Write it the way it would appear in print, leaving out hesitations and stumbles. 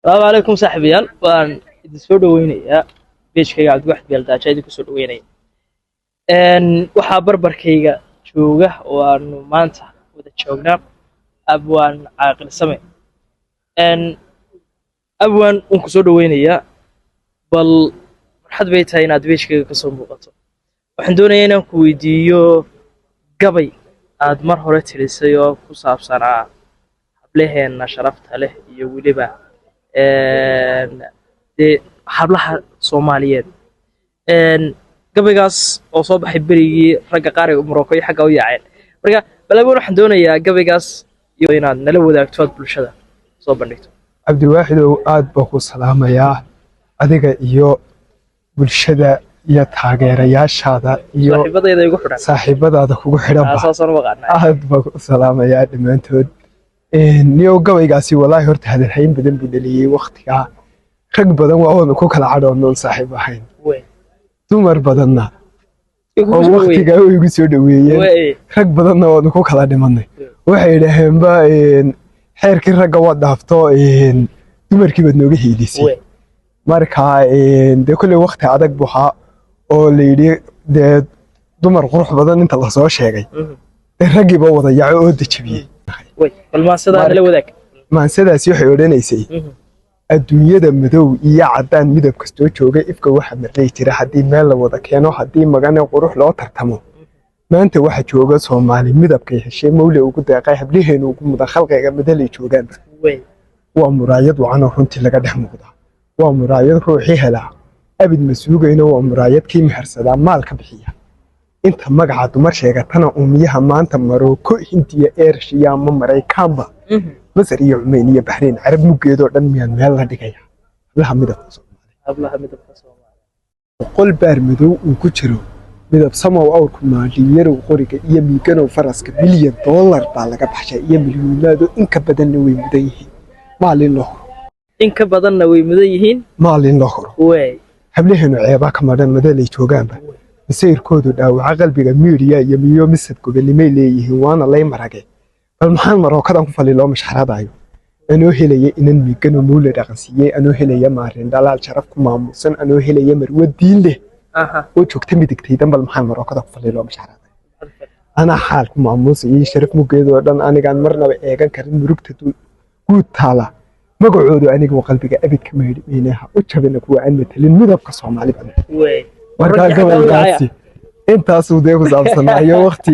السلام عليكم صاحبيال وان idin soo dhaweynaya beeshkayga Cabdiwaxid Beeldaajo idin ku soo dhaweynaya waxa barbarkayga jooga oo aan maanta wada joognaa abwaan caaqil same abwaan uu ku soo dhaweynaya bal farxad bay tahay inaad beeshkayga ka soo muuqato waxaan doonayaa inaan ku weydiiyo gabay aad mar hore tirisay oo ku saabsanaa hablaheena sharafta leh iyo waliba hablaha Soomaaliyeed gabaygaas oo soo baxay berigii ragga qaar ee Morocco iyo xagga u yaaceen marka balabaan waxaan doonayaa gabaygaas iyo inaad nala wadaagto bulshada soo bandhigto Cabdiwaxid oo aad baa ku salaamayaa adiga iyo bulshada iyo taageerayaashaada iyo saaxiibadaada kugu xidhan aad baa ku salaamayaa dhamaantood niyo gabaygaasi wallahi horta hadalhayn badan buu dhaliyay waqtiga rag badan waa ku kala cadhoon saaxiib ahayn dumar badanna oo waqtiga ay igu soo dhaweeyeen rag badanna waa ku kala dhimanay waxay yiraahdeen ba xeerkii ragga waa dhaafto dumarkii bad nooga heelisay marka de kulli waqti adag buuxa oo leeyay de dumar qurux badan inta la soo sheegay raggii ba wada yaco oo dajibiyay maansadaasi waxay odhanaysay adduunyada madow iyo cadaan midab kastoo jooga ifka waxa marlay jira haddii meel la wada keeno haddii magane qurux loo tartamo maanta waxa jooga Soomaali midabkay heshay mawle ugu deeqay hablaheenu ugu mudan khalqiga madalay joogaan waa muraayad wacan runtii laga dhex muuqda waa muraayad ruuxii hela abid masuugayna waa muraayad kii mehersada maalka bixiya inta magaca dumar sheegatana umiyaha maanta Morocco Hindiya Asia ma Mareykanba Masar iyo Cumaan iyo Bahrain Arab mugeedo dhan miyaan meel la dhigaya hablaha midabka Soomaaliya qol baar madow uu ku jiro midab samow awrku maaliyeero qoriga iyo miigano faraska bilyan dollar baa laga baxshay iyo milyoonaado in ka badanna way mudan yihiin maalin la horo hablaheenu ceeba ka madan madalay joogaanba masayrkoodu dhaawaca qalbiga miiriya iyo miyo misad gobanimay leeyihiin waana lay marage bal maxaan Marookadan ku faliloo mashxaradayo anoo helaya inan miigano muule dhaqansiiyay anoo helaya maarin dalaal sharaf ku maamusan anoo helaya marwad diin leh oo joogta midigtaydan bal maxaan Marookadan ku faliloo mashxaradayo ana xaal ku maamusan sharaf mugeedo dhan anigaan marnaba eegan karin murugta guud taala magacoodu aniga qalbiga abid ka meedhinaha u jabina kuwa aan metelin midabka Soomaaliyeed marka gabaygaasi intaas uu deeq u saabsanaayo waqti